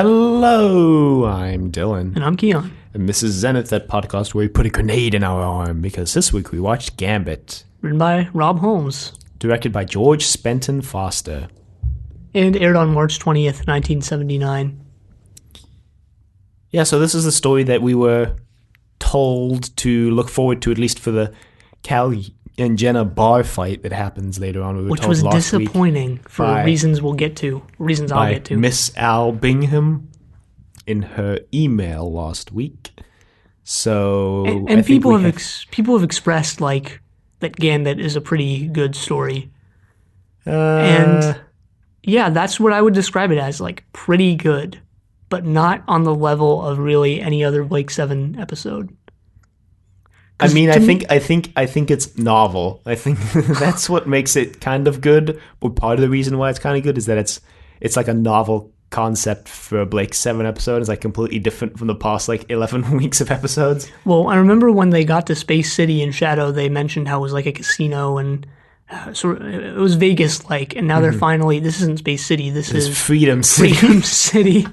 Hello, I'm Dylan. And I'm Keon. And this is Zenith, that podcast where we put a grenade in our arm, because this week we watched Gambit. Written by Rob Holmes. Directed by George Spenton Foster. And aired on March 20th, 1979. Yeah, so this is the story that we were told to look forward to, at least for the Callie and Jenna bar fight that happens later on. Which was disappointing for reasons I'll get to. Miss Al Bingham in her email last week. So and people have expressed like that Gambit is a pretty good story. And yeah, that's what I would describe it as, like pretty good, but not on the level of really any other Blake 7 episode. I mean, I think it's novel. I think that's what makes it kind of good. But part of the reason why it's kind of good is that it's like a novel concept for a Blake 7 episode. It's like completely different from the past like 11 weeks of episodes. Well, I remember when they got to Space City in Shadow, they mentioned how it was like a casino and it was Vegas-like. And now they're finally, this isn't Space City. This is Freedom City. Freedom City.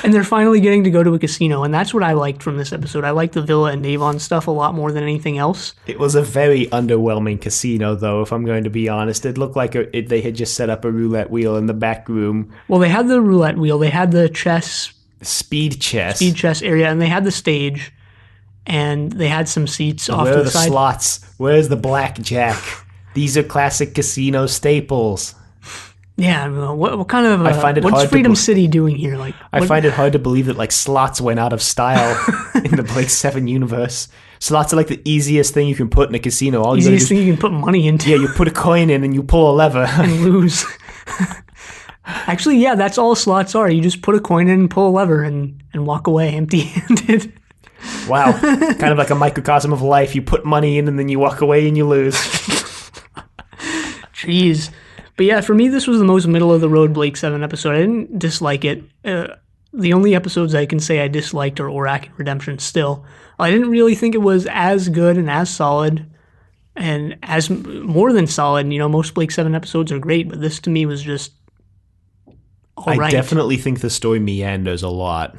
And they're finally getting to go to a casino, and that's what I liked from this episode. I liked the Villa and Avon stuff a lot more than anything else. It was a very underwhelming casino, though, if I'm going to be honest. It looked like they had just set up a roulette wheel in the back room. Well, they had the roulette wheel, they had the speed chess area, and they had the stage, and they had some seats off to the the side. Where are the slots? Where's the blackjack? These are classic casino staples. Yeah, what kind of what's Freedom City doing here? I find it hard to believe that like slots went out of style in the Blake 7 universe. Slots are like the easiest thing you can put in a casino. Easiest thing you can put money into. Yeah, you put a coin in and you pull a lever and lose. Actually, yeah, that's all slots are. You just put a coin in and pull a lever and walk away empty-handed. Wow, kind of like a microcosm of life. You put money in and then you walk away and you lose. Jeez. But yeah, for me, this was the most middle-of-the-road Blake 7 episode. I didn't dislike it. The only episodes I can say I disliked are Orac and Redemption still. I didn't really think it was as good and as solid and as more than solid. You know, most Blake 7 episodes are great, but this to me was just all right. I definitely think the story meanders a lot.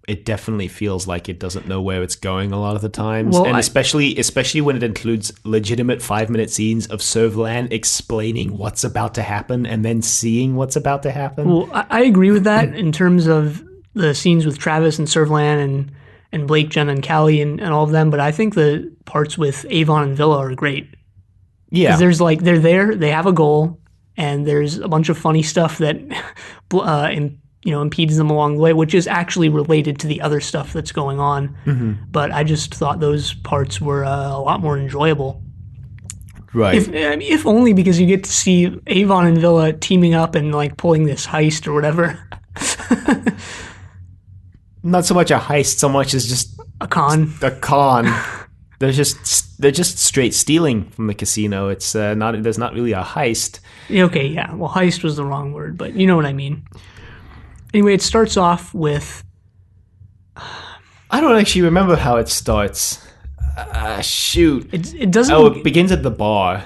It definitely feels like it doesn't know where it's going a lot of the times. Well, and especially when it includes legitimate 5-minute scenes of Servalan explaining what's about to happen and then seeing what's about to happen. Well, I agree with that in terms of the scenes with Travis and Servalan and Blake, Jenna, and Callie and all of them, but I think the parts with Avon and Villa are great. Yeah. There's they're there, they have a goal, and there's a bunch of funny stuff that impedes them along the way, which is actually related to the other stuff that's going on. Mm-hmm. But I just thought those parts were a lot more enjoyable. Right. If only because you get to see Avon and Villa teaming up and like pulling this heist or whatever. Not so much a heist, so much as just a con. They're just straight stealing from the casino. It's there's not really a heist. Okay, yeah. Well, heist was the wrong word, but you know what I mean. Anyway, it starts off with... I don't actually remember how it starts. Shoot. It doesn't... Oh, it begins at the bar.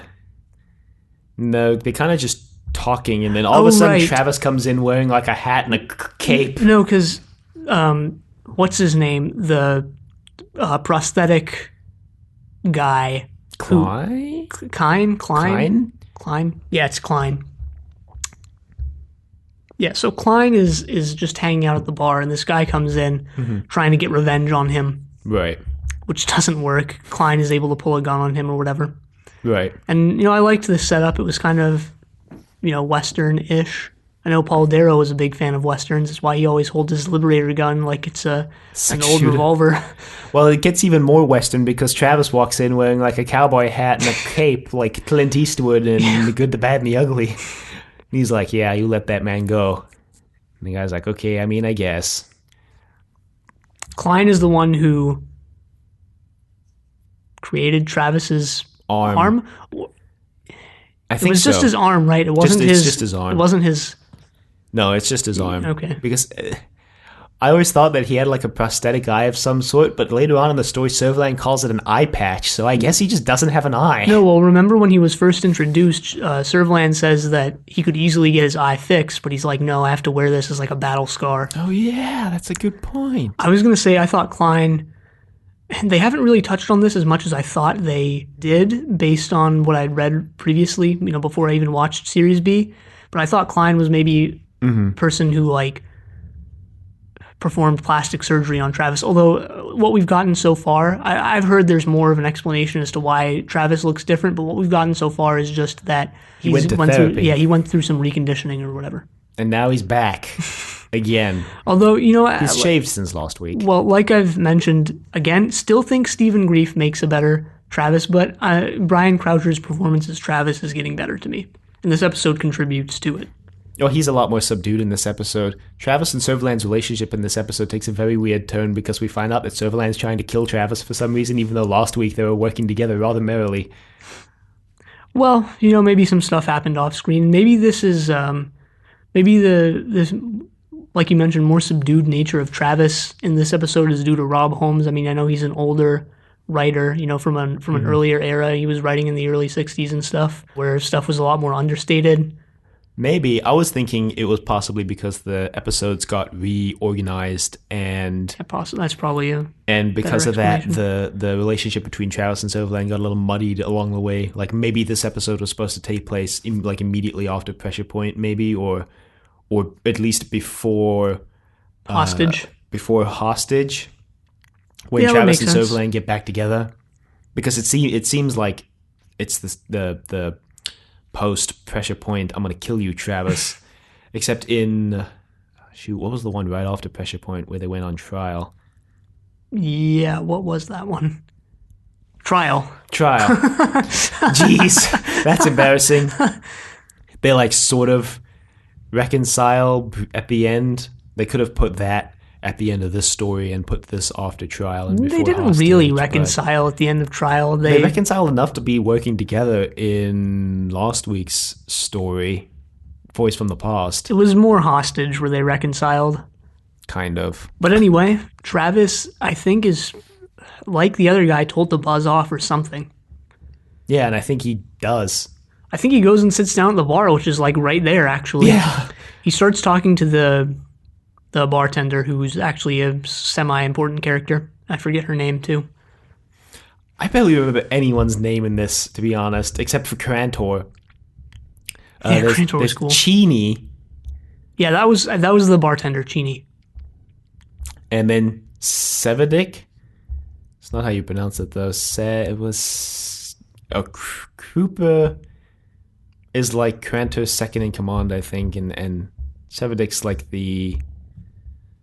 No, they kind of just talking, and then all of a sudden Travis comes in wearing like a hat and a cape. No, because... what's his name? The prosthetic guy. Klein? Klein? Yeah, it's Klein. Yeah, so Klein is just hanging out at the bar, and this guy comes in trying to get revenge on him. Right. Which doesn't work. Klein is able to pull a gun on him or whatever. Right. And, I liked this setup. It was kind of, Western-ish. I know Paul Darrow is a big fan of Westerns. That's why he always holds his Liberator gun like it's an old revolver. Well, it gets even more Western because Travis walks in wearing like a cowboy hat and a cape like Clint Eastwood in The Good, the Bad, and the Ugly. He's like, yeah, you let that man go. And the guy's like, okay, I guess. Klein is the one who created Travis's arm. I think it was just his arm, right? It wasn't it's just his arm. It wasn't his... No, it's just his arm. Okay. Because I always thought that he had like a prosthetic eye of some sort, but later on in the story, Servalan calls it an eye patch, so I guess he just doesn't have an eye. No, well, remember when he was first introduced, Servalan says that he could easily get his eye fixed, but he's like, no, I have to wear this as like a battle scar. Oh yeah, that's a good point. I was going to say, I thought Klein... They haven't really touched on this as much as I thought they did, based on what I'd read previously, before I even watched Series B. But I thought Klein was maybe a person who, like, performed plastic surgery on Travis. Although, what we've gotten so far, I've heard there's more of an explanation as to why Travis looks different, but what we've gotten so far is just that he went through, he went through some reconditioning or whatever. And now he's back. Again. Although, he's shaved since last week. Well, like I've mentioned, again, still think Stephen Grief makes a better Travis, but Brian Croucher's performance as Travis is getting better to me. And this episode contributes to it. Oh, he's a lot more subdued in this episode. Travis and Servalan's relationship in this episode takes a very weird turn because we find out that Servalan's trying to kill Travis for some reason, even though last week they were working together rather merrily. Well, maybe some stuff happened off screen. Maybe this is, this, like you mentioned, more subdued nature of Travis in this episode is due to Rob Holmes. I mean, I know he's an older writer, from an earlier era. He was writing in the early 60s and stuff, where stuff was a lot more understated. Maybe. I was thinking it was possibly because the episodes got reorganized and... That's probably a And because of that, the relationship between Travis and Servalan got a little muddied along the way. Like, maybe this episode was supposed to take place immediately after Pressure Point, maybe, or at least before... Hostage. Before Hostage, when Travis and Servalan get back together. Because it seems like it's the post-Pressure Point, I'm going to kill you, Travis. Except in... what was the one right after Pressure Point where they went on trial? Yeah, what was that one? Trial. Jeez, that's embarrassing. They, like, sort of reconcile at the end. They could have put that at the end of this story and put this after trial. And they didn't Hostage, really reconcile at the end of trial. They reconciled enough to be working together in last week's story, Voice from the Past. It was more Hostage where they reconciled. Kind of. But anyway, Travis, I think, is, like the other guy, told to buzz off or something. Yeah, and I think he does. I think he goes and sits down at the bar, which is, like, right there, actually. Yeah. He starts talking to the bartender, who's actually a semi-important character. I forget her name, too. I barely remember anyone's name in this, to be honest, except for Crantor. Crantor was cool. Cheney. Yeah, that was the bartender, Cheney. And then Sevedik. It's not how you pronounce it, though. It was... Krupa is like Crantor's second in command, I think, and Sevedik's like the...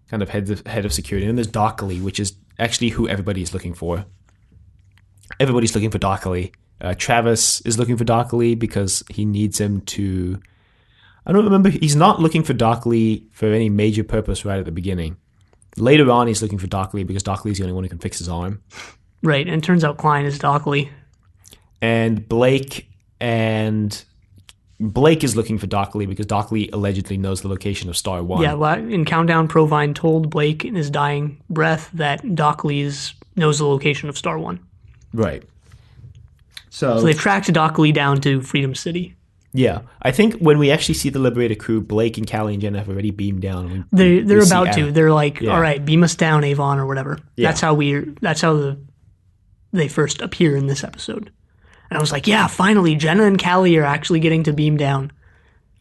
kind of head of security. And there's Dockley, which is actually who everybody's looking for. Everybody's looking for Dockley. Travis is looking for Dockley because he needs him to... I don't remember. He's not looking for Dockley for any major purpose right at the beginning. Later on, he's looking for Dockley because Dockley's the only one who can fix his arm. Right, and it turns out Klein is Dockley. And Blake is looking for Dockley because Dockley allegedly knows the location of Star 1. Yeah, well, in Countdown, Provine told Blake in his dying breath that Dockley knows the location of Star 1. Right. So they've tracked Dockley down to Freedom City. Yeah. I think when we actually see the Liberator crew, Blake and Callie and Jenna have already beamed down. They're about to. They're like, all right, beam us down, Avon, or whatever. Yeah. That's how they first appear in this episode. And I was like, yeah, finally, Jenna and Callie are actually getting to beam down.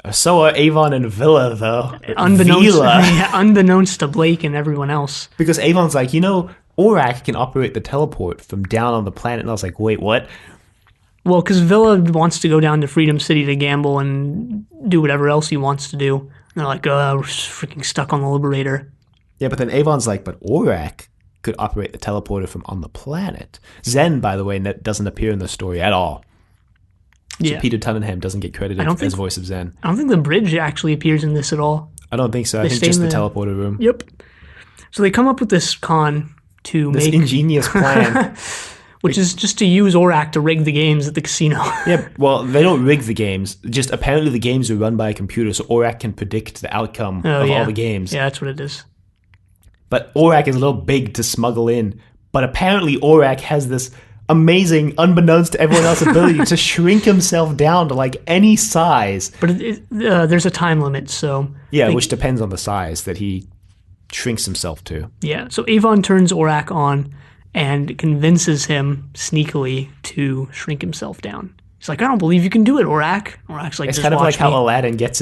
So are Avon and Villa, though. Unbeknownst to Blake and everyone else. Because Avon's like, Orak can operate the teleport from down on the planet. And I was like, wait, what? Well, because Villa wants to go down to Freedom City to gamble and do whatever else he wants to do. And they're like, we're freaking stuck on the Liberator. Yeah, but then Avon's like, but Orak could operate the teleporter from on the planet. Zen, by the way, doesn't appear in the story at all. So Peter Tunningham doesn't get credited as voice of Zen. I don't think the bridge actually appears in this at all. I don't think so. I think just the teleporter room. Yep. So they come up with this con to this make... ingenious plan. Which is just to use Orak to rig the games at the casino. Yeah, well, they don't rig the games. Just apparently the games are run by a computer, so Orak can predict the outcome of all the games. Yeah, that's what it is. but Aurak is a little big to smuggle in. But apparently Aurak has this amazing, unbeknownst to everyone else, ability to shrink himself down to like any size. But there's a time limit, so... Yeah, which depends on the size that he shrinks himself to. Yeah, so Avon turns Aurak on and convinces him sneakily to shrink himself down. He's like, I don't believe you can do it, Aurak. Aurak's like, it's just kind of like watch me. how Aladdin gets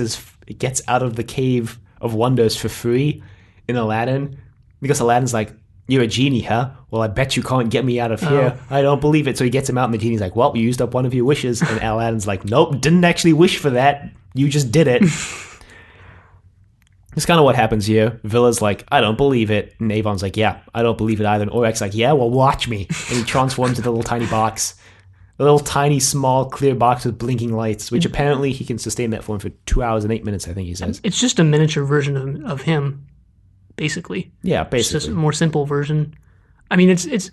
out of the Cave of Wonders for free in Aladdin. Because Aladdin's like, you're a genie, huh? Well, I bet you can't get me out of here. I don't believe it. So he gets him out, and the genie's like, well, you used up one of your wishes. And Aladdin's like, nope, didn't actually wish for that. You just did it. It's kind of what happens here. Villa's like, I don't believe it. And Avon's like, yeah, I don't believe it either. And Aurak's like, yeah, well, watch me. And he transforms into a little tiny box. A little tiny, small, clear box with blinking lights, which apparently he can sustain that form for 2 hours and 8 minutes, I think he says. It's just a miniature version of him, basically. Yeah, basically. It's just a more simple version. I mean, it's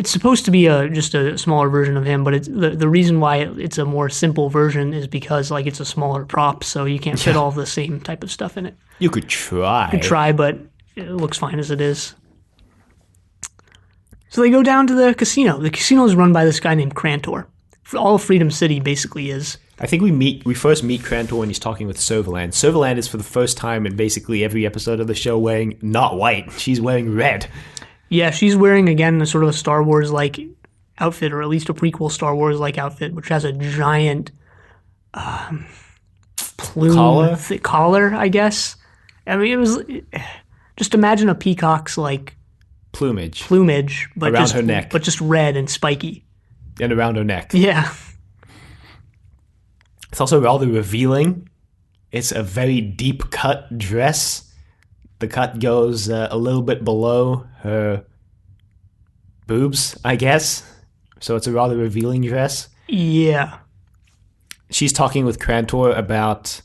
supposed to be just a smaller version of him, but it's the reason why it's a more simple version is because like it's a smaller prop, so you can't fit all the same type of stuff in it. You could try. But it looks fine as it is. So they go down to the casino. The casino is run by this guy named Crantor. All Freedom City basically is. I think we first meet Crantor when he's talking with Servalan. Servalan is for the first time in basically every episode of the show wearing not white. She's wearing red. Yeah, she's wearing, again, a sort of a Star Wars-like outfit, or at least a prequel Star Wars-like outfit, which has a giant plume collar, I guess. I mean, it was... Just imagine a peacock's, like... Plumage. But around her neck. But just red and spiky. And around her neck. Yeah. It's also rather revealing. It's a very deep cut dress. The cut goes a little bit below her boobs, I guess. So it's a rather revealing dress. Yeah. She's talking with Crantor about...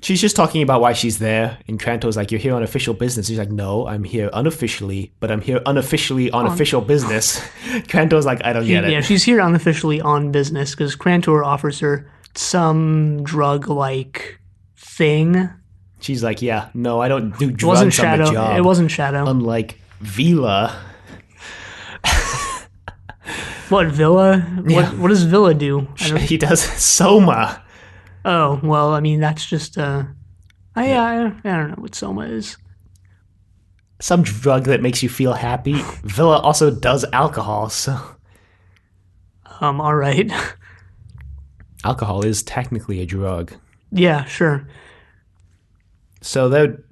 She's just talking about why she's there, and Crantor's like, you're here on official business. She's like, no, I'm here unofficially, but I'm here unofficially on official business. Crantor's like, I don't get it. Yeah, she's here unofficially on business, because Crantor offers her some drug-like thing. She's like, yeah, no, I don't do drugs on the job. It wasn't Shadow. Unlike Vila. What, Villa? Yeah. What does Villa do? He does Soma. Oh, well, I mean, that's just, I don't know what Soma is. Some drug that makes you feel happy. Villa also does alcohol, so... All right. Alcohol is technically a drug. Yeah, sure. So they're...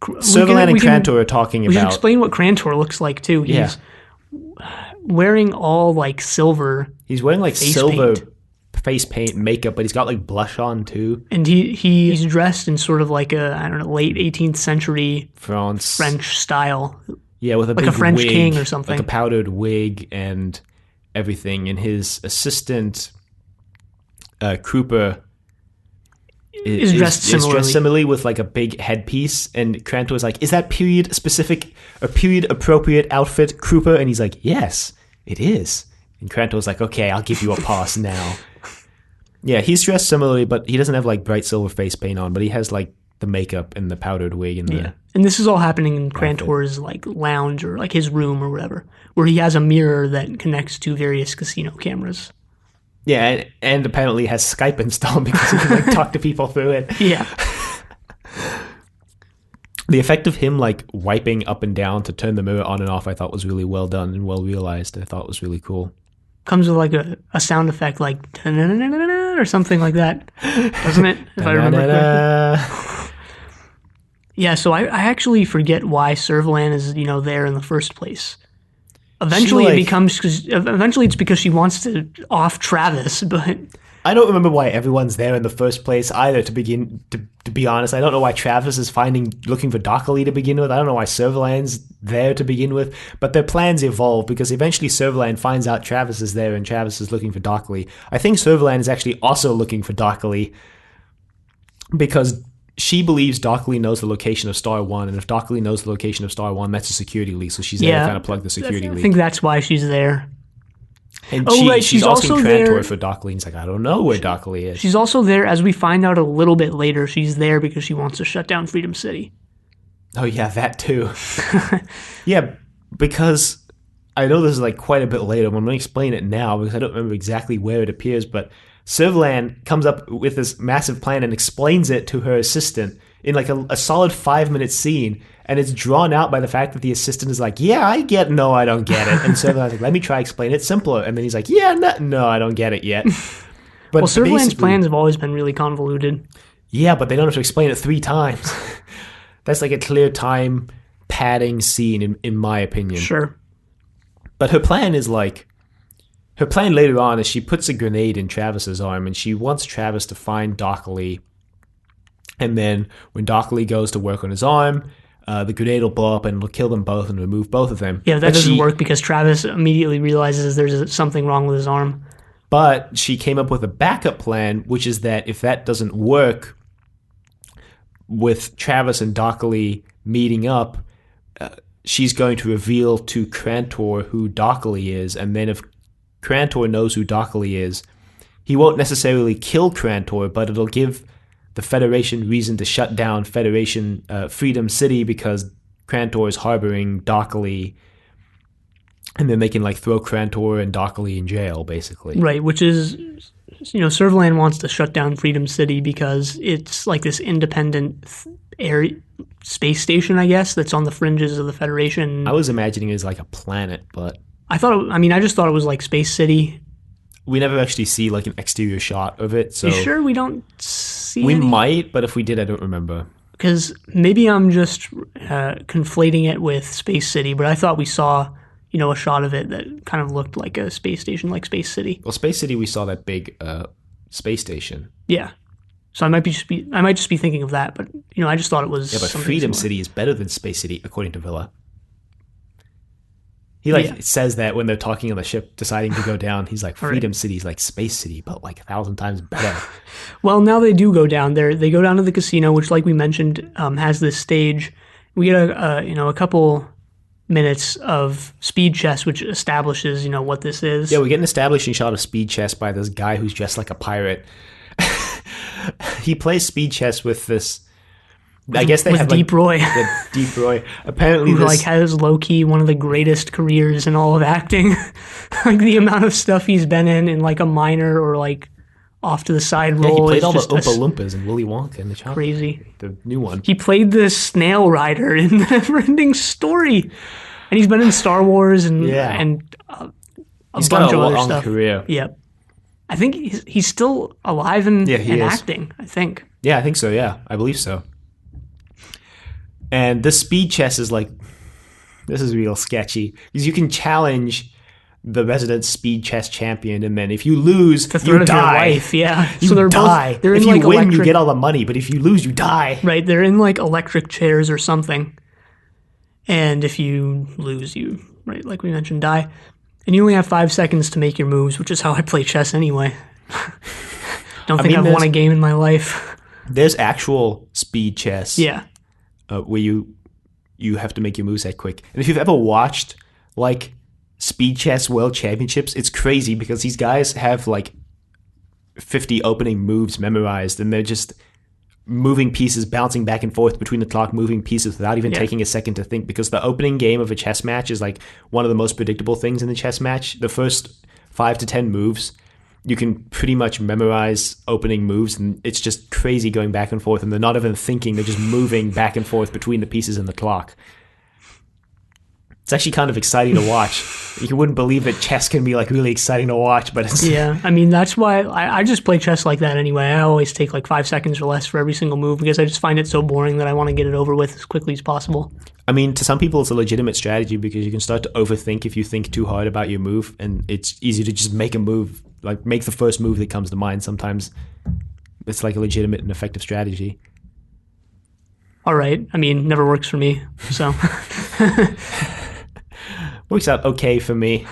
Servalan and Crantor are talking about... We should explain what Crantor looks like, too. He's wearing all, like, silver. He's wearing, like, silver... face paint, makeup, but he's got like blush on too. And he's dressed in sort of like a, I don't know, late 18th century French style. Yeah, with a like big a French wig, king or something. Like a powdered wig and everything. And his assistant, Krupa, is dressed similarly with like a big headpiece. And Crantor's like, is that period specific, a period appropriate outfit, Krupa? And he's like, yes, it is. And Crantor's like, okay, I'll give you a pass now. Yeah, he's dressed similarly, but he doesn't have like bright silver face paint on, but he has like the makeup and the powdered wig and the... And this is all happening in Crantor's like lounge or like his room or whatever, where he has a mirror that connects to various casino cameras. Yeah, and apparently has Skype installed because he can like talk to people through it. Yeah. The effect of him like wiping up and down to turn the mirror on and off I thought was really well done and well realized. I thought it was really cool. Comes with like a sound effect like or something like that, doesn't it? If I remember correctly. Yeah, so I actually forget why Servalan is there in the first place. Eventually it's because she wants to off Travis, but I don't remember why everyone's there in the first place either. To be honest, I don't know why Travis is looking for Dockley to begin with. I don't know why Servalan's there to begin with. But their plans evolve because eventually Servalan finds out Travis is there and Travis is looking for Dockley. I think Servalan is actually also looking for Dockley because she believes Dockley knows the location of Star 1, and if Dockley knows the location of Star 1, that's a security leak. So she's there to kind of plug the security leak. I think that's why she's there. And she's asking Crantor for Dockley, and he's like, I don't know where Dockley is. She's also there, as we find out a little bit later, she's there because she wants to shut down Freedom City. Oh yeah, that too. Yeah, because I know this is like quite a bit later. I'm going to explain it now because I don't remember exactly where it appears, but Servalan comes up with this massive plan and explains it to her assistant in like a solid 5-minute scene, and it's drawn out by the fact that the assistant is like, yeah, I get, no, I don't get it. And Servalan's like, let me try explain it simpler. And then he's like, yeah, no, I don't get it yet. But Well, Servalan's plans have always been really convoluted. Yeah, but they don't have to explain it 3 times. That's like a clear time padding scene, in my opinion. Sure. But her plan is like, her plan later on is she puts a grenade in Travis's arm and she wants Travis to find Dockley. And then when Dockley goes to work on his arm, the grenade will blow up and it'll kill them both and remove both of them. Yeah, that doesn't work because Travis immediately realizes there's something wrong with his arm. But she came up with a backup plan, which is that if that doesn't work with Travis and Dockley meeting up, she's going to reveal to Crantor who Dockley is, and then if Crantor knows who Dockley is, he won't necessarily kill Crantor, but it'll give the Federation reason to shut down Federation Freedom City because Crantor is harboring Dockley, and then they can like throw Crantor and Dockley in jail, basically. Right, which is, Servalan wants to shut down Freedom City because it's like this independent area, space station, I guess, that's on the fringes of the Federation. I was imagining it as like a planet, but I just thought it was like Space City. We never actually see like an exterior shot of it, so you sure we don't see we any? might, but if we did, I don't remember. Because maybe I'm just conflating it with Space City, but I thought we saw, a shot of it that kind of looked like a space station, like Space City. Well, Space City, we saw that big space station. Yeah. So I might just be thinking of that, but I just thought it was. Yeah, but Freedom City is better than Space City, according to Villa. He says that when they're talking on the ship, deciding to go down. He's like, Freedom City is like Space City, but like 1,000 times better. Well, now they do go down there. They go down to the casino, which, like we mentioned, has this stage. We get a couple minutes of speed chess, which establishes what this is. Yeah, we get an establishing shot of speed chess by this guy who's dressed like a pirate. He plays speed chess with this. I guess they have Deep Roy. Deep Roy. Apparently, who has low key one of the greatest careers in all of acting. Like the amount of stuff he's been in like a minor or like off to the side role. Yeah, he played all the Oompa Loompas and Willy Wonka and the Chocolate. Crazy. The new one. He played the snail rider in the Neverending Story, and he's been in Star Wars and a he's bunch got a of other long stuff. Career. Yep. I think he's still alive and acting. I think. Yeah, I think so. Yeah, I believe so. And this speed chess is like, this is real sketchy because you can challenge the resident speed chess champion, and then if you lose, you die. Your life, yeah. You so die. They're if you like win, you get all the money, but if you lose, you die. Right, they're in like electric chairs or something, and if you lose, you like we mentioned, die. And you only have 5 seconds to make your moves, which is how I play chess anyway. Don't think I've won a game in my life. There's actual speed chess. Yeah. Where you have to make your moves that quick. And if you've ever watched like speed chess world championships, it's crazy because these guys have like 50 opening moves memorized, and they're just moving pieces, bouncing back and forth between the clock, moving pieces without even taking a second to think, because the opening game of a chess match is like one of the most predictable things in the chess match. The first 5 to 10 moves, you can pretty much memorize opening moves, and it's just crazy going back and forth, and they're not even thinking, they're just moving back and forth between the pieces in the clock. It's actually kind of exciting to watch. You wouldn't believe that chess can be like really exciting to watch, but it's... Yeah, I mean, that's why I just play chess like that anyway. I always take like 5 seconds or less for every single move because I just find it so boring that I want to get it over with as quickly as possible. I mean, to some people, it's a legitimate strategy because you can start to overthink if you think too hard about your move, and it's easy to just make a move, like make the first move that comes to mind. Sometimes it's like a legitimate and effective strategy. All right. I mean, never works for me, so... Works out okay for me.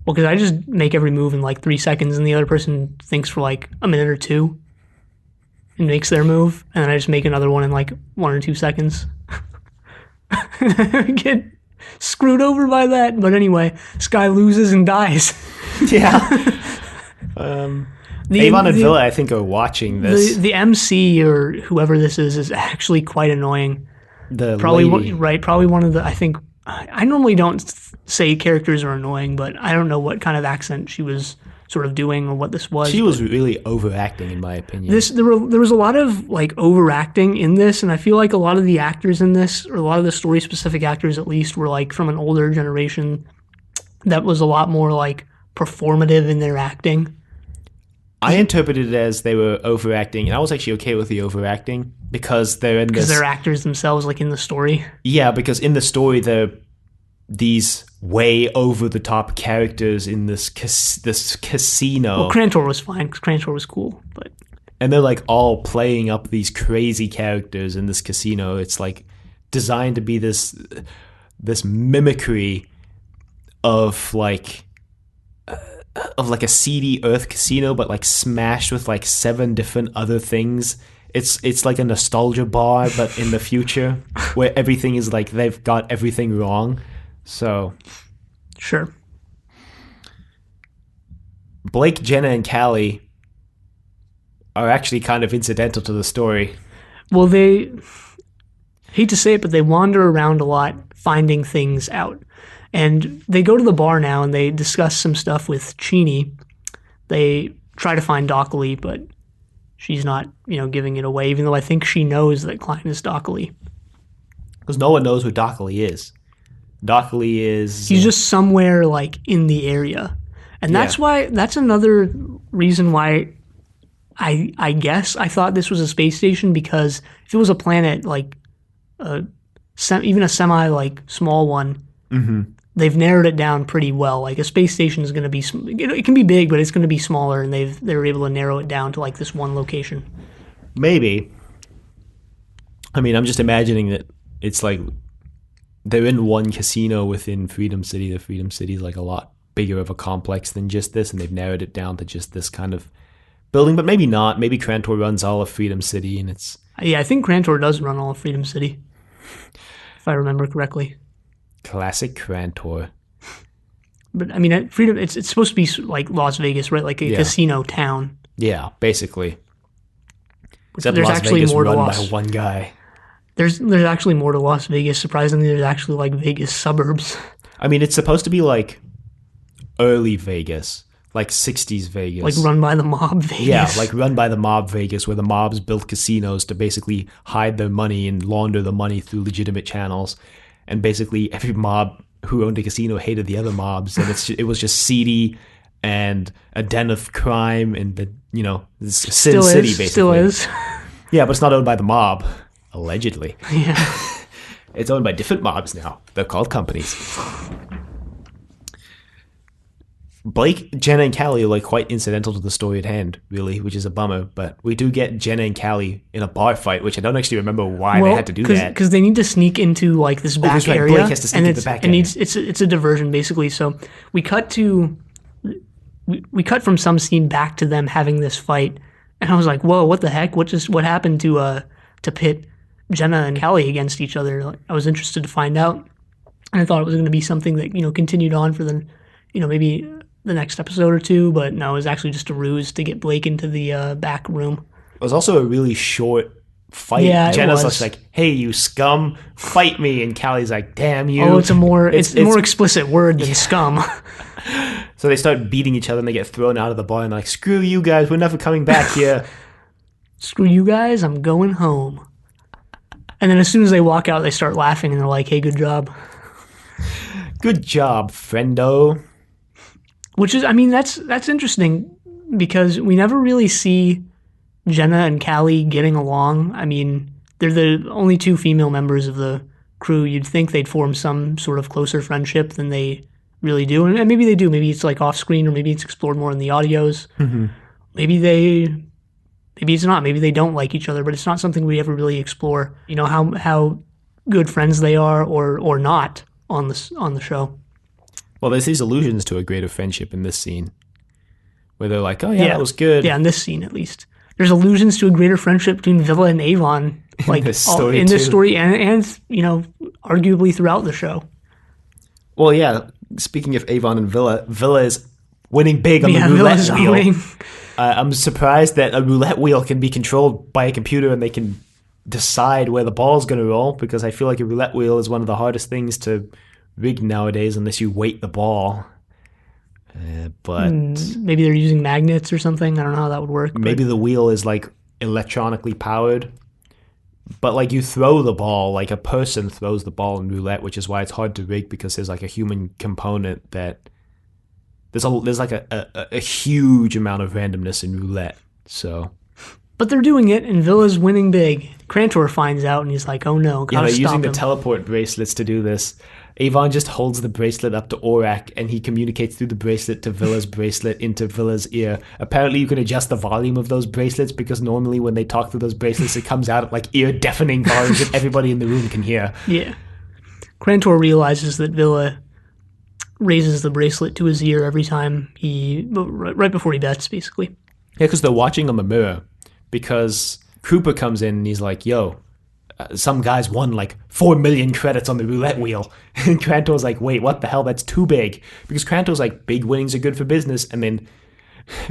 Well, because I just make every move in like 3 seconds, and the other person thinks for like a minute or two and makes their move, and then I just make another one in like 1 or 2 seconds. I get screwed over by that, but anyway, this guy loses and dies. Yeah. Avon and Villa, I think, are watching this. The MC or whoever this is actually quite annoying. The Probably lady. right. Probably one of the. I think I normally don't say characters are annoying, but I don't know what kind of accent she was sort of doing or what this was. She was really overacting, in my opinion. There was a lot of like overacting in this, and I feel like a lot of the actors in this, or a lot of the story specific actors at least, were like from an older generation that was a lot more like performative in their acting. I interpreted it as they were overacting, and I was actually okay with the overacting because they're in this. Because they're actors themselves, like in the story. Yeah, because in the story they're these way over the top characters in this casino. Well, Crantor was fine because Crantor was cool, but and they're like all playing up these crazy characters in this casino. It's like designed to be this mimicry of like a seedy Earth casino, but like smashed with like 7 different other things. It's like a nostalgia bar, but in the future, where everything is like they've got everything wrong. So, sure. Blake, Jenna, and Callie are actually kind of incidental to the story. Well, they hate to say it, but they wander around a lot, finding things out. And they go to the bar now and they discuss some stuff with Chini. They try to find Dockley, but she's not, giving it away, even though I think she knows that Klein is Dockley. Because no one knows who Dockley is. Dockley is... He's just somewhere, like, in the area. And that's another reason why I guess I thought this was a space station, because if it was a planet, like, even a semi, like, small one, they've narrowed it down pretty well. Like, a space station is going to be... It can be big, but it's going to be smaller, and they were able to narrow it down to, like, this one location. Maybe. I mean, I'm just imagining that it's like they're in one casino within Freedom City. The Freedom City is like a lot bigger of a complex than just this, and they've narrowed it down to just this kind of building. But maybe not. Maybe Crantor runs all of Freedom City, and it's... Yeah, I think Crantor does run all of Freedom City, if I remember correctly. Classic Crantor. But I mean, Freedom, it's supposed to be like Las Vegas, right? Like a casino town. Yeah, basically. Except there's Las actually Vegas more to run Las. by one guy. There's actually more to Las Vegas. Surprisingly, there's actually like Vegas suburbs. I mean, it's supposed to be like early Vegas, like 60s Vegas. Like run by the mob Vegas. Yeah, like run by the mob Vegas, where the mobs built casinos to basically hide their money and launder the money through legitimate channels. And basically every mob who owned a casino hated the other mobs, and it was just seedy and a den of crime, and Sin City basically. Still is. Yeah, but it's not owned by the mob, allegedly. Yeah. It's owned by different mobs now. They're called companies. Blake, Jenna, and Callie are like quite incidental to the story at hand, really, which is a bummer. But we do get Jenna and Callie in a bar fight, which I don't actually remember why they had to do that. Because they need to sneak into like this back area. Blake has to sneak into the back area. It's a diversion basically. So we cut from some scene back to them having this fight, and I was like, whoa, what the heck? What happened to pit Jenna and Callie against each other? Like, I was interested to find out, and I thought it was going to be something that continued on for the maybe the next episode or two, but no, it was actually just a ruse to get Blake into the back room. It was also a really short fight. Yeah, Jenna's just like, hey, you scum, fight me. And Callie's like, damn you. Oh, it's a more explicit word than scum. So they start beating each other and they get thrown out of the bar and they're like, screw you guys, we're never coming back here. Screw you guys, I'm going home. And then as soon as they walk out, they start laughing and they're like, hey, good job. Good job, friendo. Which is, I mean, that's interesting because we never really see Jenna and Callie getting along. I mean, they're the only 2 female members of the crew. You'd think they'd form some sort of closer friendship than they really do. And maybe they do. Maybe it's like off screen, or maybe it's explored more in the audios. Mm-hmm. Maybe it's not. Maybe they don't like each other, but it's not something we ever really explore. How good friends they are or not on the show. Well, there's these allusions to a greater friendship in this scene where they're like, oh, yeah, that was good. Yeah, in this scene, at least. There's allusions to a greater friendship between Villa and Avon, like in this story and arguably throughout the show. Well, yeah, speaking of Avon and Villa is winning big on the roulette wheel. I'm surprised that a roulette wheel can be controlled by a computer and they can decide where the ball's going to roll, because I feel like a roulette wheel is one of the hardest things to rig nowadays unless you weight the ball. But Maybe they're using magnets or something. I don't know how that would work. maybe the wheel is like electronically powered. But like you throw the ball, like a person throws the ball in roulette, which is why it's hard to rig, because there's like a human component that there's like a huge amount of randomness in roulette. So, but they're doing it, and Villa's winning big. Crantor finds out, and he's like, "Oh no, gotta they're stop using him." the teleport bracelets to do this. Avon just holds the bracelet up to Aurak, and he communicates through the bracelet to Villa's bracelet into Villa's ear. Apparently, you can adjust the volume of those bracelets, because normally when they talk through those bracelets, it comes out at like ear-deafening volumes that everybody in the room can hear. Yeah. Crantor realizes that Villa raises the bracelet to his ear every time right before he bets, basically. Yeah, because they're watching on the mirror, because Cooper comes in and he's like, yo, some guys won like 4 million credits on the roulette wheel. And Crantor's like, wait, what the hell? That's too big. Because Crantor's like, big winnings are good for business. And then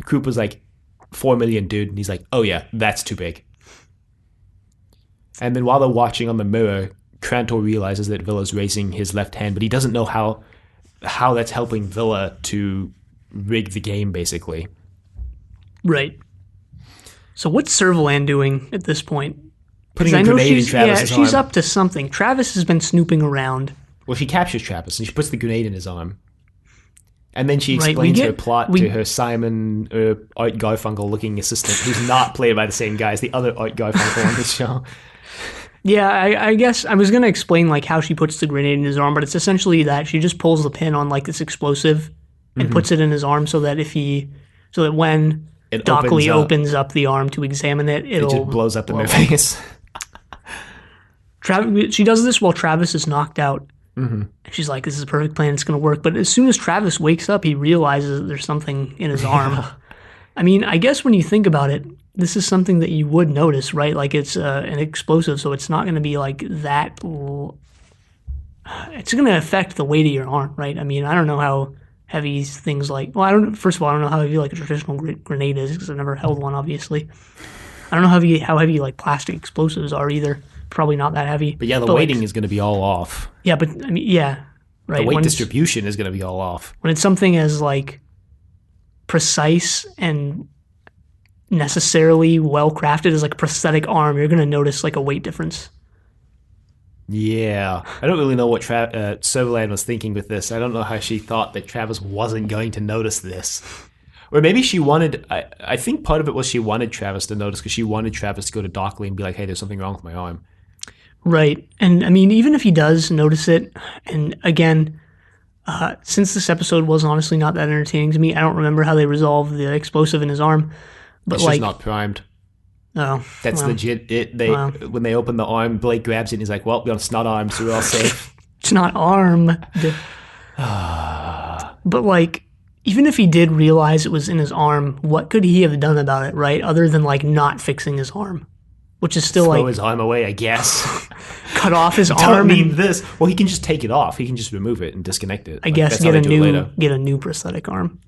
Cooper's like, 4 million, dude. And he's like, oh yeah, that's too big. And then while they're watching on the mirror, Crantor realizes that Villa's raising his left hand, but he doesn't know how that's helping Villa to rig the game, basically. Right. So what's Servalan doing at this point? Putting a grenade in Travis's arm. She's up to something. Travis has been snooping around. Well, she captures Travis and she puts the grenade in his arm. And then she explains her plot to her Simon Art Garfunkel looking assistant, who's not played by the same guy as the other Art Garfunkel on this show. Yeah, I guess I was going to explain like how she puts the grenade in his arm, but it's essentially that she just pulls the pin on like this explosive and puts it in his arm so that when Dockley opens up the arm to examine it, it just blows up in their face. She does this while Travis is knocked out. Mm-hmm. She's like, this is a perfect plan, it's going to work. But as soon as Travis wakes up, he realizes that there's something in his arm. I mean, I guess when you think about it, this is something that you would notice, right? Like it's an explosive, so it's not going to be like that. It's going to affect the weight of your arm, right? I mean, I don't know how heavy things like, first of all, I don't know how heavy like a traditional grenade is, because I've never held one, obviously. I don't know how heavy like plastic explosives are either. Probably not that heavy. But yeah, the weighting is going to be all off. Yeah, but I mean, yeah, right. The weight distribution is going to be all off. When it's something as like precise and necessarily well crafted as like a prosthetic arm, you're going to notice like a weight difference. Yeah, I don't really know what Servalan was thinking with this. I don't know how she thought that Travis wasn't going to notice this. Or maybe she wanted, I think part of it was she wanted Travis to notice, because she wanted Travis to go to Dockley and be like, hey, there's something wrong with my arm. Right. And I mean, even if he does notice it, and again, since this episode was honestly not that entertaining to me, I don't remember how they resolved the explosive in his arm. But it's like, just not primed. Oh. That's legit. When they open the arm, Blake grabs it and he's like, well, it's not armed, so we're all safe. It's not arm. But like, even if he did realize it was in his arm, what could he have done about it, right? Other than like not fixing his arm. Which is still throw his arm away, I guess. Cut off his arm. Don't mean this. Well, he can just take it off. He can just remove it and disconnect it. I guess get a new prosthetic arm.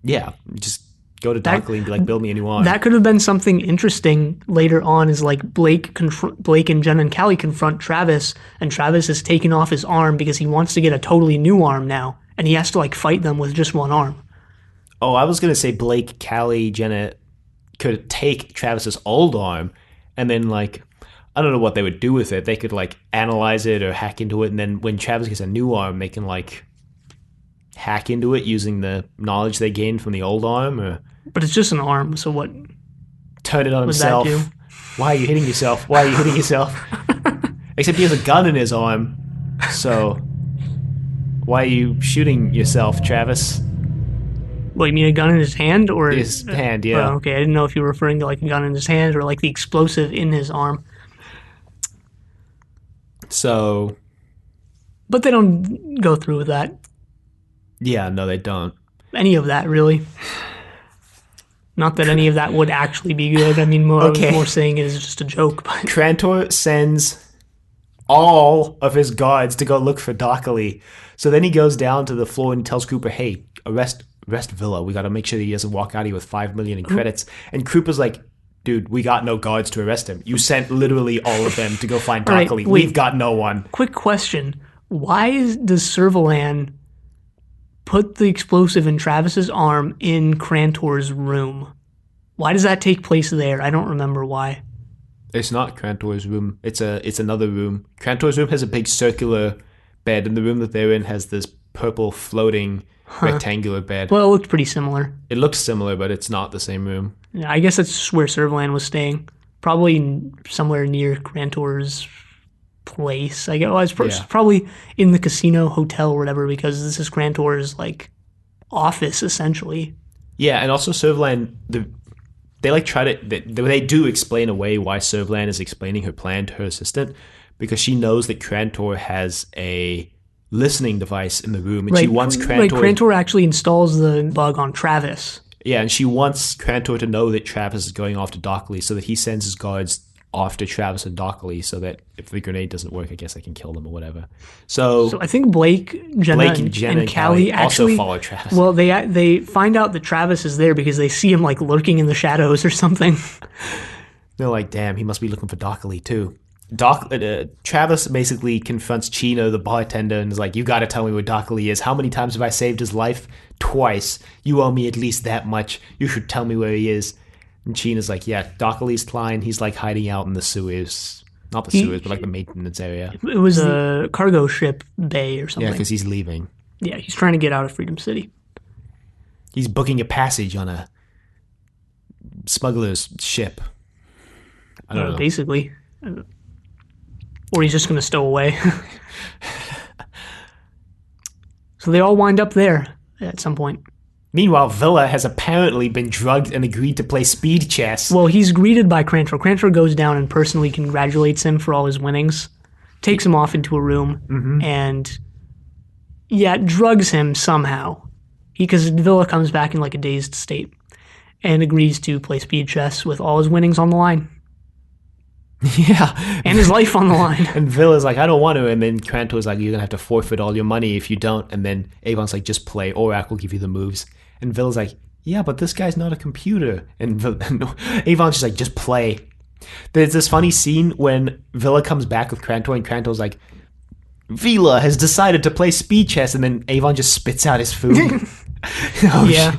Yeah, just go to Dockley and be like, build me a new arm. That could have been something interesting later on. Is like Blake and Jen and Callie confront Travis, and Travis has taken off his arm because he wants to get a totally new arm now, and he has to like fight them with just one arm. Oh, I was gonna say Blake, Callie, Jenna could take Travis's old arm. And then, like, I don't know what they would do with it. They could, like, analyze it or hack into it. And then when Travis gets a new arm, they can, like, hack into it using the knowledge they gained from the old arm. Or but it's just an arm, so what? Turn it on himself. That do? Why are you hitting yourself? Except he has a gun in his arm. So why are you shooting yourself, Travis? What, you mean a gun in his hand? Or his hand, yeah. Oh, okay, I didn't know if you were referring to like a gun in his hand or like the explosive in his arm. So... But they don't go through with that. Yeah, no, they don't. Any of that, really. Not that any of that would actually be good. I mean, more saying it is just a joke. But Crantor sends all of his guards to go look for Dockley. So then he goes down to the floor and tells Cooper, hey, arrest Villa. We got to make sure that he doesn't walk out here with 5 million in credits. And Cooper's like, dude, we got no guards to arrest him. You sent literally all of them to go find All right, Dockley. wait. We've got no one. Quick question. Why does Servalan put the explosive in Travis's arm in Crantor's room? Why does that take place there? I don't remember why. It's not Crantor's room. It's another room. Crantor's room has a big circular bed, and the room that they're in has this purple floating rectangular bed. Well, it looked pretty similar. It looks similar, but it's not the same room. Yeah, I guess that's where Servalan was staying. Probably somewhere near Crantor's place. I guess it's probably in the casino hotel or whatever, because this is Crantor's like office essentially. Yeah, and also Servalan, they like try to they do explain away why Servalan is explaining her plan to her assistant, because she knows that Crantor has a listening device in the room, and she wants Crantor. Right, Crantor actually installs the bug on Travis. Yeah, and she wants Crantor to know that Travis is going after Dockley, so that he sends his guards after Travis and Dockley, so that if the grenade doesn't work, I guess I can kill them or whatever. So I think Blake, Jenna, and Callie actually also follow Travis. Well, they find out that Travis is there because they see him like lurking in the shadows or something. They're like, damn, he must be looking for Dockley too. Travis basically confronts Chino, the bartender, and is like, you gotta tell me where Dockley is. How many times have I saved his life? Twice. You owe me at least that much. You should tell me where he is. And Chino's like, yeah, Dockley's fine. He's like hiding out in the sewers. Not the sewers, but like the maintenance area. It was the cargo ship bay or something. Yeah, because he's leaving. Yeah, he's trying to get out of Freedom City. He's booking a passage on a smuggler's ship. I don't know. Basically. Or he's just going to stow away. So they all wind up there at some point. Meanwhile, Villa has apparently been drugged and agreed to play speed chess. Well, he's greeted by Crantor. Crantor goes down and personally congratulates him for all his winnings, takes him off into a room, and, drugs him somehow. Because Villa comes back in like a dazed state and agrees to play speed chess with all his winnings on the line. Yeah. And his life on the line. And Villa's like, I don't want to. And then Crantor's like, you're going to have to forfeit all your money if you don't. And then Avon's like, just play. Oracle will give you the moves. And Villa's like, yeah, but this guy's not a computer. And Avon's just like, just play. There's this funny scene when Villa comes back with Crantor, and Crantor's like, Villa has decided to play speed chess. And then Avon just spits out his food. Yeah.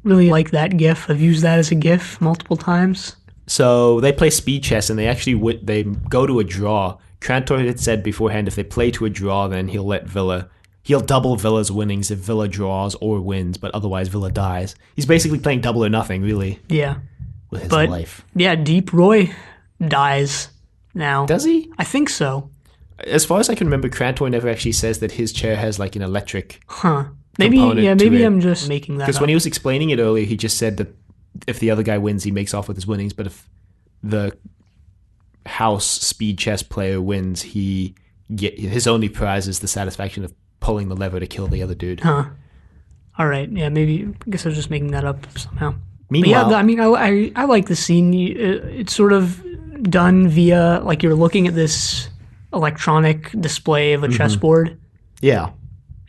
Really like that GIF. I've used that as a GIF multiple times. So they play speed chess, and they actually they go to a draw. Crantor had said beforehand, if they play to a draw, then he'll double Villa's winnings if Villa draws or wins, but otherwise Villa dies. He's basically playing double or nothing, really. Yeah. With his life. Yeah, Deep Roy dies now. Does he? I think so. As far as I can remember, Crantor never actually says that his chair has like an electric Maybe component I'm just making that up. Because when he was explaining it earlier, he just said that if the other guy wins, he makes off with his winnings. But if the house speed chess player wins, his only prize is the satisfaction of pulling the lever to kill the other dude. All right. Yeah, maybe. I guess I was just making that up somehow. Meanwhile, but yeah, I like the scene. It's sort of done via, like, you're looking at this electronic display of a chessboard. Yeah.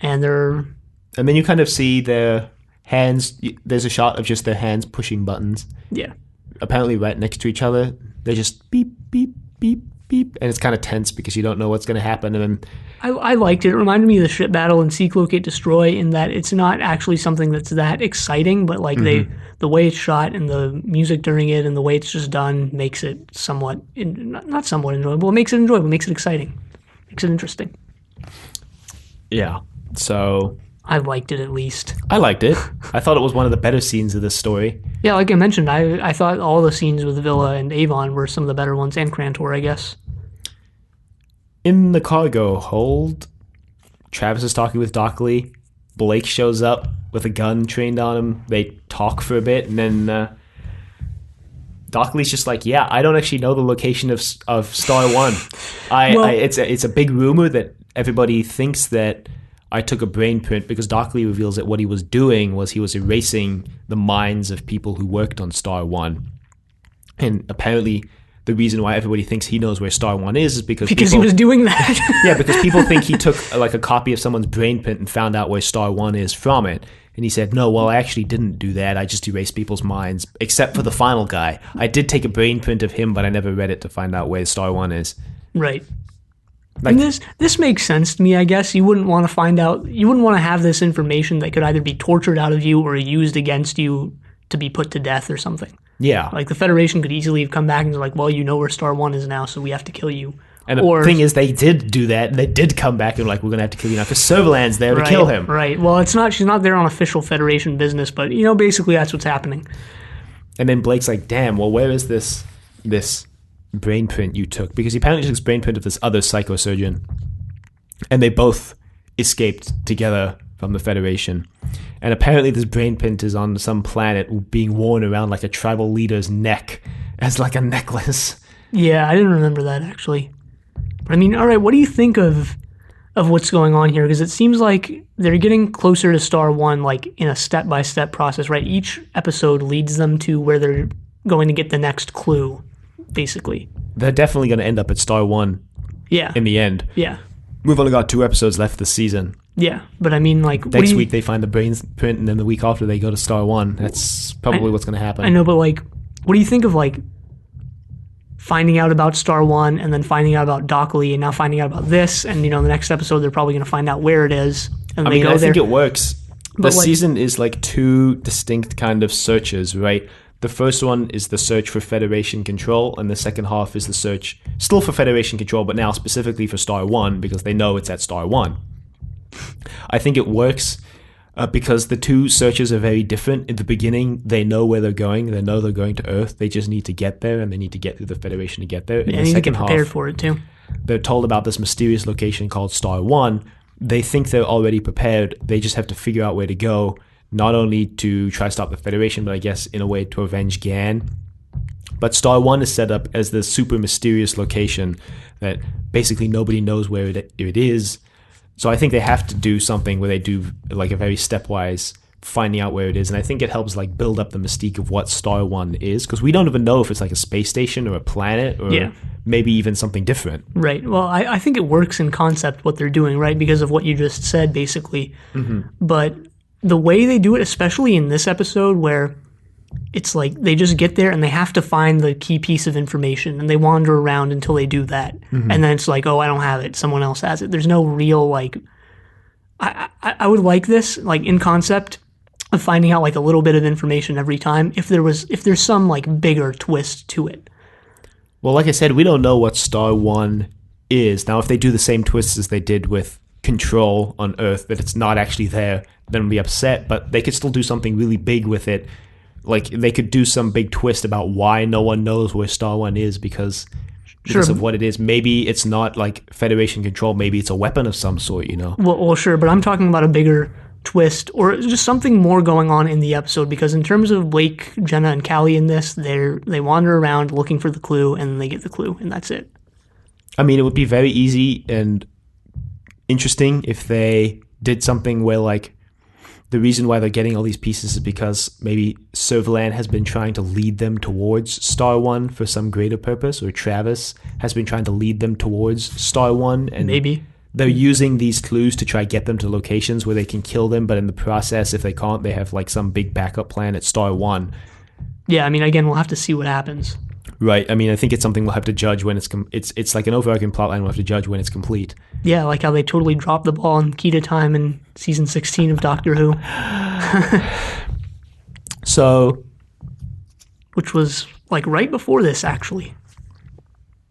And then you kind of see their hands. There's a shot of just their hands pushing buttons. Yeah. Apparently right next to each other. They're just beep, beep, beep, beep. And it's kind of tense because you don't know what's going to happen. And then I liked it. It reminded me of the ship battle in Seek, Locate, Destroy, in that it's not actually something that's that exciting, but like the way it's shot and the music during it and the way it's just done makes it somewhat, not somewhat enjoyable, it makes it enjoyable, makes it exciting, makes it interesting. Yeah. So I liked it, at least. I liked it. I thought it was one of the better scenes of this story. Yeah, like I mentioned, I thought all the scenes with Villa and Avon were some of the better ones, and Crantor, I guess. In the cargo hold, Travis is talking with Dockley. Blake shows up with a gun trained on him. They talk for a bit, and then Dockley's just like, yeah, I don't actually know the location of Star One. It's a big rumor that everybody thinks that I took a brain print, because Dockley reveals that what he was doing was he was erasing the minds of people who worked on Star One. And apparently the reason why everybody thinks he knows where Star One is because he was doing that. Yeah, because people think he took like a copy of someone's brain print and found out where Star One is from it. And he said, no, well, I actually didn't do that. I just erased people's minds, except for the final guy. I did take a brain print of him, but I never read it to find out where Star One is. Right. Like, and this makes sense to me, I guess. You wouldn't want to find out, you wouldn't want to have this information that could either be tortured out of you or used against you to be put to death or something. Yeah. Like, the Federation could easily have come back and be like, well, you know where Star One is now, so we have to kill you. And the thing is, they did do that. They did come back and like, we're going to have to kill you now because Servalan's there to kill him. Right. Well, she's not there on official Federation business, but, basically that's what's happening. And then Blake's like, damn, well, where is this brain print you took? Because he apparently took this brain print of this other psychosurgeon. And they both escaped together from the Federation. And apparently this brain print is on some planet being worn around like a tribal leader's neck as like a necklace. Yeah, I didn't remember that, actually. But I mean, all right, what do you think of what's going on here? Because it seems like they're getting closer to Star One, like in a step-by-step process, right? Each episode leads them to where they're going to get the next clue, basically. They're definitely going to end up at Star One in the end. Yeah. We've only got 2 episodes left this season. Yeah, but I mean, like... Next week they find the brain print, and then the week after they go to Star One. That's probably what's going to happen. I know, but like, what do you think of like finding out about Star One and then finding out about Dockley and now finding out about this, and the next episode they're probably going to find out where it is, and I think it works. The season is like 2 distinct kind of searches, right? The first one is the search for Federation control, and the second half is the search still for Federation control, but now specifically for Star One because they know it's at Star One. I think it works because the 2 searches are very different. In the beginning, they know where they're going. They know they're going to Earth. They just need to get there, and they need to get through the Federation to get there. In the need second to get prepared for it, too. They're told about this mysterious location called Star One. They think they're already prepared. They just have to figure out where to go, not only to try to stop the Federation, but I guess in a way to avenge Gan. But Star One is set up as this super mysterious location that basically nobody knows where it is. So I think they have to do something where they do like a very stepwise finding out where it is. And I think it helps like build up the mystique of what Star One is, because we don't even know if it's like a space station or a planet or maybe even something different. Right. Well, I think it works in concept what they're doing, right? Because of what you just said, basically. Mm-hmm. But the way they do it, especially in this episode where it's like they just get there and they have to find the key piece of information and they wander around until they do that. Mm-hmm. And then it's like, oh, I don't have it. Someone else has it. There's no real like, I would like this like in concept of finding out like a little bit of information every time if there's some like bigger twist to it. Well, like I said, we don't know what Star One is. Now, if they do the same twists as they did with Control on Earth, that it's not actually there, then I'll be upset. But they could still do something really big with it. Like, they could do some big twist about why no one knows where Star One is because of what it is. Maybe it's not, like, Federation control. Maybe it's a weapon of some sort, Well, sure, but I'm talking about a bigger twist or just something more going on in the episode, because in terms of Blake, Jenna, and Callie in this, they wander around looking for the clue, and then they get the clue, and that's it. I mean, it would be very easy and interesting if they did something where, like, the reason why they're getting all these pieces is because maybe Servalan has been trying to lead them towards Star One for some greater purpose, or Travis has been trying to lead them towards Star One, and maybe they're using these clues to try to get them to locations where they can kill them, but in the process, if they can't, they have like some big backup plan at Star One. Yeah, I mean, again, we'll have to see what happens. Right. I mean, I think it's something we'll have to judge when it's like an overarching plotline we'll have to judge when it's complete. Yeah, like how they totally dropped the ball in Key to Time in season 16 of Doctor Who. So, which was like right before this, actually.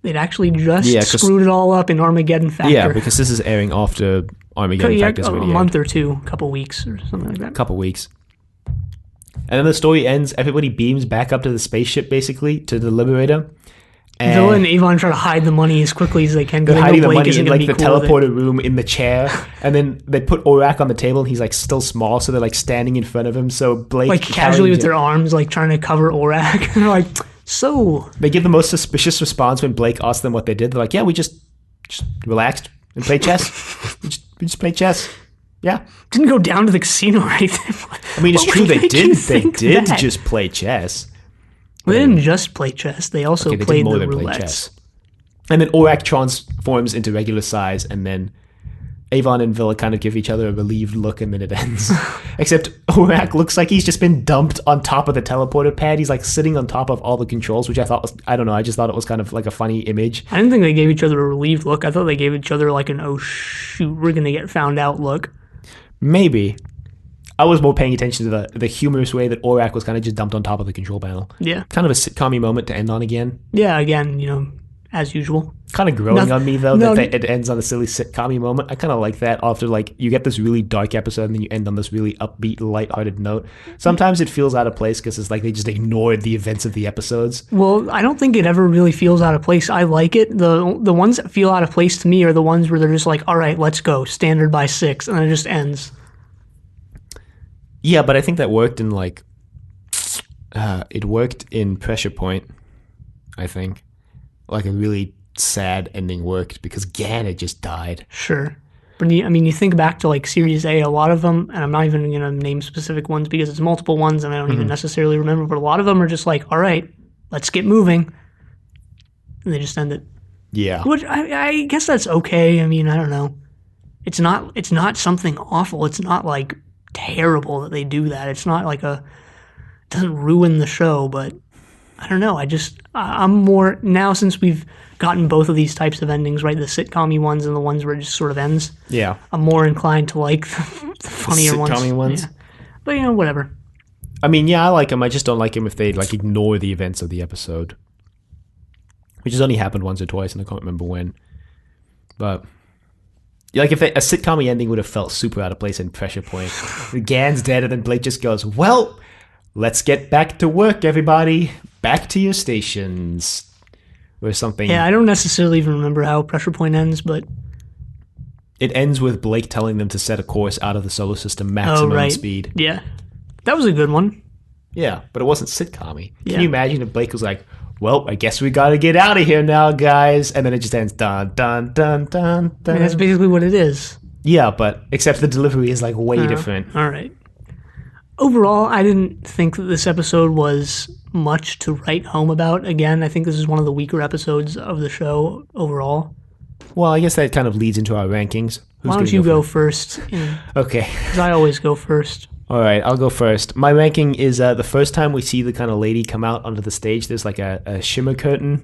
They'd actually just screwed it all up in Armageddon Factor. Yeah, because this is airing after Armageddon Factor. A month or two, a couple weeks or something like that. A couple weeks. And then the story ends, everybody beams back up to the spaceship, basically, to the Liberator. And Villa and Avon try to hide the money as quickly as they can. They're hiding the money in like the teleporter room in the chair. And then they put Orak on the table, and he's like still small, so they're like standing in front of him. So Blake... like casually with their arms, like trying to cover Orak. And they're like, so... They give the most suspicious response when Blake asks them what they did. They're like, yeah, we just relaxed and played chess. we just played chess. Yeah. Didn't go down to the casino or anything. I mean, it's true they did. They did just play chess. Well, they didn't just play chess. They also Okay, they played did more the than play roulettes. chess. And then Orak transforms into regular size, and then Avon and Villa kind of give each other a relieved look, and then it ends. Except Orak looks like he's just been dumped on top of the teleporter pad. He's like sitting on top of all the controls, which I thought was, I don't know, I just thought it was kind of like a funny image. I didn't think they gave each other a relieved look. I thought they gave each other like an, oh shoot, we're going to get found out look. Maybe. I was more paying attention to the humorous way that Orak was kind of just dumped on top of the control panel. Yeah. Kind of a sitcom-y moment to end on again. Yeah, again, as usual. Kind of growing on me, though, no, that it ends on a silly sitcom-y moment. I kind of like that after, like, you get this really dark episode and then you end on this really upbeat, lighthearted note. Sometimes it feels out of place because it's like they just ignored the events of the episodes. Well, I don't think it ever really feels out of place. I like it. The ones that feel out of place to me are the ones where they're just like, all right, let's go, standard by 6, and then it just ends. Yeah, but I think that worked in, like, it worked in Pressure Point, I think. Like, a really sad ending worked because Gan just died. Sure. But you think back to like Series A, a lot of them, and I'm not even going to name specific ones because it's multiple ones and I don't even necessarily remember, but a lot of them are just like, all right, let's get moving. And they just end it. Yeah. Which I guess that's okay. I don't know. It's not something awful. It's not like terrible that they do that. It's not like it doesn't ruin the show, but I don't know. I'm more, now since we've gotten both of these types of endings, right? The sitcom-y ones and the ones where it just sort of ends. Yeah. I'm more inclined to like the funnier ones. Sitcom-y ones. Yeah. But, whatever. Yeah, I like them. I just don't like them if they, like, ignore the events of the episode. Which has only happened once or twice, and I can't remember when. But, like, if a sitcom-y ending would have felt super out of place in Pressure Point. Gan's dead, and then Blake just goes, well, let's get back to work, everybody. Back to your stations. Or something. Yeah, I don't necessarily even remember how Pressure Point ends, but... It ends with Blake telling them to set a course out of the solar system maximum speed. Yeah. That was a good one. Yeah, but it wasn't sitcom-y. Yeah. Can you imagine if Blake was like, well, I guess we gotta get out of here now, guys. And then it just ends, dun, dun, dun, dun, dun. That's basically what it is. Yeah, but except the delivery is like way different. All right. Overall, I didn't think that this episode was much to write home about. Again, I think this is one of the weaker episodes of the show overall. Well, I guess that kind of leads into our rankings. Why don't you go first? Okay. Because I always go first. All right, I'll go first. My ranking is the first time we see the kind of lady come out onto the stage, there's like a shimmer curtain.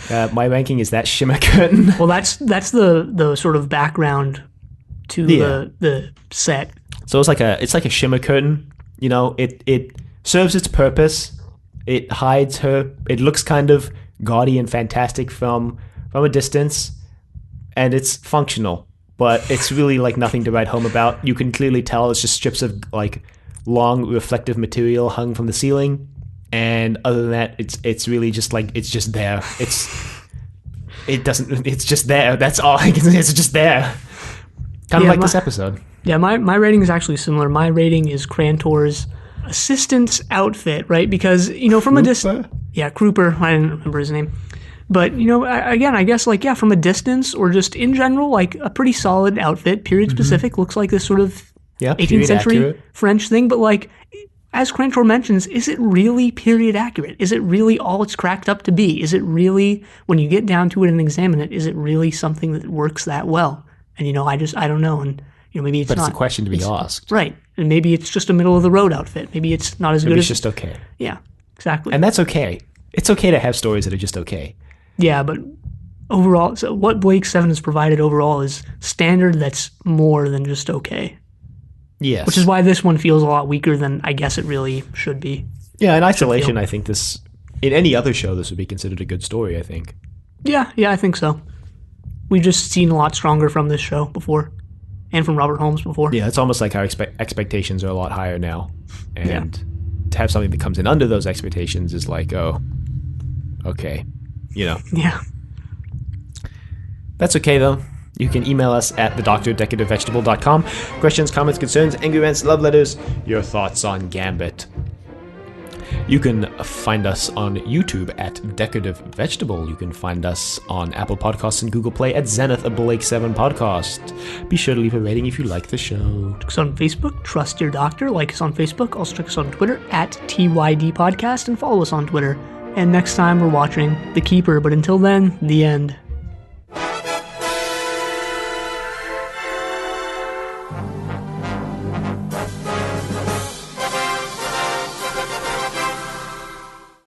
My ranking is that shimmer curtain. Well, that's the sort of background to the set. So it's like a shimmer curtain. It serves its purpose. It hides her. It looks kind of gaudy and fantastic from a distance, and it's functional. But it's really like nothing to write home about. You can clearly tell it's just strips of like long reflective material hung from the ceiling, and other than that, it's really just like it's just there. It's just there. That's all I can say. It's just there. Kind of like this episode. Yeah, my rating is actually similar. My rating is Crantor's assistant's outfit, right? Because, from a distance... Yeah, Kruper. I didn't remember his name. But, again, I guess, from a distance or just in general, like, a pretty solid outfit, period-specific, looks like this sort of 18th century accurate French thing. But, like, as Crantor mentions, is it really period accurate? Is it really all it's cracked up to be? Is it really, when you get down to it and examine it, is it really something that works that well? And, I don't know. And... maybe it's not. But it's a question to be asked. Right. And maybe it's just a middle-of-the-road outfit. Maybe it's not as good as... Maybe it's just okay. Yeah, exactly. And that's okay. It's okay to have stories that are just okay. Yeah, but overall, so what Blake 7 has provided overall is standard that's more than just okay. Yes. Which is why this one feels a lot weaker than I guess it really should be. Yeah, in isolation, I think this... In any other show, this would be considered a good story, I think. Yeah, I think so. We've just seen a lot stronger from this show before. And from Robert Holmes before. Yeah, it's almost like our expectations are a lot higher now. And to have something that comes in under those expectations is like, oh, okay, Yeah. That's okay, though. You can email us at thedoctor@decorativevegetable.com. Questions, comments, concerns, angry rants, love letters, your thoughts on Gambit. You can find us on YouTube at Decorative Vegetable. You can find us on Apple Podcasts and Google Play at Zenith, a Blake 7 podcast. Be sure to leave a rating if you like the show. Check us on Facebook, Trust Your Doctor. Like us on Facebook. Also check us on Twitter at TYD Podcast and follow us on Twitter. And next time we're watching The Keeper. But until then, the end.